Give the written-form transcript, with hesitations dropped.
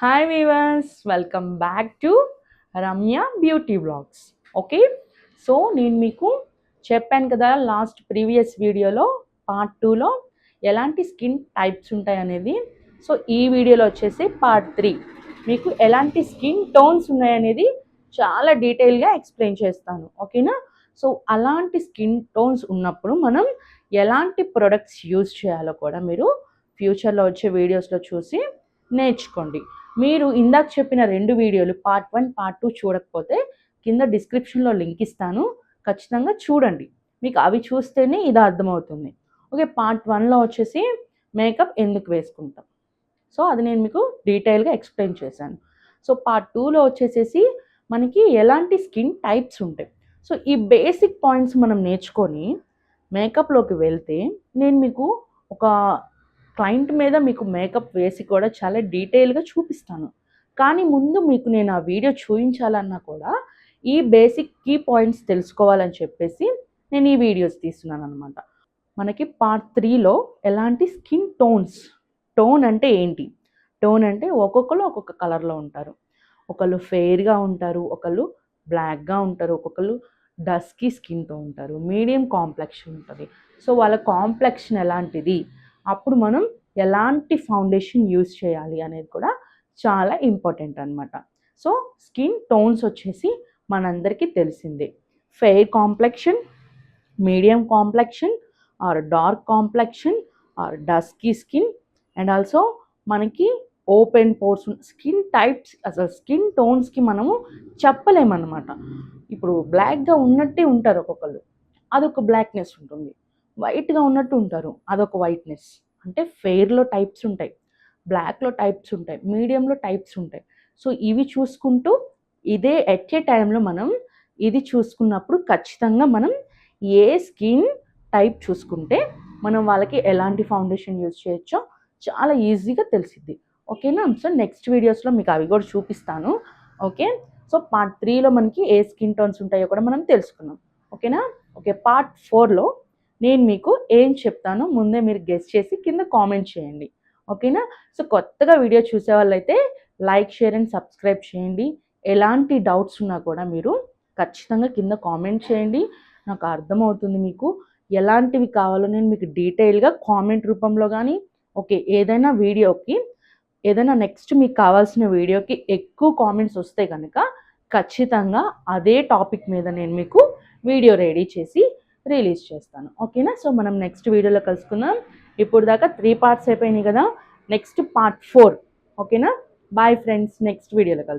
Hi viewers, welcome back to Ramya beauty blogs. Okay, so నేను మీకు చెప్పాను కదా లాస్ట్ ప్రీవియస్ వీడియోలో పార్ట్ 2లో ఎలాంటి స్కిన్ టైప్స్ ఉంటాయి అనేది. సో ఈ వీడియోలో వచ్చేసి పార్ట్ 3 మీకు ఎలాంటి స్కిన్ టోన్స్ ఉన్నాయనేది చాలా డీటెయిల్గా ఎక్స్ప్లెయిన్ చేస్తాను. ఓకేనా? సో అలాంటి స్కిన్ టోన్స్ ఉన్నప్పుడు మనం ఎలాంటి ప్రొడక్ట్స్ యూజ్ చేయాలో కూడా మీరు ఫ్యూచర్లో వచ్చే వీడియోస్లో చూసి నేర్చుకోండి. మీరు ఇందాక చెప్పిన 2 వీడియోలు పార్ట్ 1, పార్ట్ 2 చూడకపోతే కింద డిస్క్రిప్షన్‌లో లింక్ ఇస్తాను. ఖచ్చితంగా చూడండి. మీకు అవి చూస్తేనే ఇది అర్థమవుతుంది. ఓకే, పార్ట్ 1లో వచ్చేసి మేకప్ ఎందుకు వేసుకుంటాం. సో అది నేను మీకు డీటెయిల్‌గా ఎక్స్‌ప్లెయిన్ చేశాను. సో పార్ట్ 2లో వచ్చేసేసి మనకి ఎలాంటి స్కిన్ టైప్స్ ఉంటాయి. సో ఈ బేసిక్ పాయింట్స్ మనం నేర్చుకొని మేకప్‌లోకి వెళ్తే నేను మీకు ఒక క్లయింట్ మీద మీకు మేకప్ వేసి కూడా చాలా డీటెయిల్గా చూపిస్తాను. కానీ ముందు మీకు నేను ఆ వీడియో చూపించాలన్నా కూడా ఈ బేసిక్ కీ పాయింట్స్ తెలుసుకోవాలని చెప్పేసి నేను ఈ వీడియోస్ తీస్తున్నాను అనమాట. మనకి పార్ట్ 3లో ఎలాంటి స్కిన్ టోన్స్, టోన్ అంటే ఏంటి, టోన్ అంటే ఒక్కొక్కరు ఒక్కొక్క కలర్లో ఉంటారు. ఒకళ్ళు ఫెయిర్గా ఉంటారు, ఒకళ్ళు బ్లాక్గా ఉంటారు, ఒక్కొక్కరు డస్కీ స్కిన్తో ఉంటారు, మీడియం కాంప్లెక్షన్ ఉంటుంది. సో వాళ్ళ కాంప్లెక్షన్ ఎలాంటిది, అప్పుడు మనం ఎలాంటి ఫౌండేషన్ యూజ్ చేయాలి అనేది కూడా చాలా ఇంపార్టెంట్ అనమాట. సో స్కిన్ టోన్స్ వచ్చేసి మనందరికీ తెలిసిందే. Fair complexion, medium complexion or dark complexion or dusky skin and also మనకి ఓపెన్ పోర్స్ స్కిన్ టైప్స్. అసలు స్కిన్ టోన్స్కి మనము చెప్పలేమన్నమాట. ఇప్పుడు బ్లాక్గా ఉన్నట్టే ఉంటారు ఒక్కొక్కరు, అదొక బ్లాక్నెస్ ఉంటుంది. వైట్గా ఉన్నట్టు ఉంటారు, అదొక వైట్నెస్. అంటే ఫెయిర్లో టైప్స్ ఉంటాయి, బ్లాక్లో టైప్స్ ఉంటాయి, మీడియంలో టైప్స్ ఉంటాయి. సో ఇవి చూసుకుంటూ ఇదే ఎట్ ఏ టైంలో మనం ఇది చూసుకున్నప్పుడు ఖచ్చితంగా మనం ఏ స్కిన్ టైప్ చూసుకుంటే మనం వాళ్ళకి ఎలాంటి ఫౌండేషన్ యూజ్ చేయొచ్చో చాలా ఈజీగా తెలిసిద్ది. ఓకేనా? సో నెక్స్ట్ వీడియోస్లో మీకు అవి కూడా చూపిస్తాను. ఓకే, సో పార్ట్ 3లో మనకి ఏ స్కిన్ టోన్స్ ఉంటాయో కూడా మనం తెలుసుకున్నాం. ఓకేనా? ఓకే, పార్ట్ 4లో నేను మీకు ఏం చెప్తానో ముందే మీరు గెస్ చేసి కింద కామెంట్ చేయండి. ఓకేనా? సో కొత్తగా వీడియో చూసే వాళ్ళైతే లైక్, షేర్ అండ్ సబ్స్క్రైబ్ చేయండి. ఎలాంటి డౌట్స్ ఉన్నా కూడా మీరు ఖచ్చితంగా కింద కామెంట్ చేయండి. నాకు అర్థమవుతుంది మీకు ఎలాంటివి కావాలో నేను మీకు డీటెయిల్గా కామెంట్ రూపంలో కానీ, ఓకే ఏదైనా వీడియోకి, ఏదైనా నెక్స్ట్ మీకు కావాల్సిన వీడియోకి ఎక్కువ కామెంట్స్ వస్తే కనుక ఖచ్చితంగా అదే టాపిక్ మీద నేను మీకు వీడియో రెడీ చేసి రిలీజ్ చేస్తాను. ఓకేనా? సో మనం నెక్స్ట్ వీడియోలో కలుసుకుందాం. ఇప్పుడు దాకా 3 పార్ట్స్ అయిపోయినాయి కదా, నెక్స్ట్ పార్ట్ 4. ఓకేనా? బాయ్ ఫ్రెండ్స్, నెక్స్ట్ వీడియోలో కలుసుకుందాం.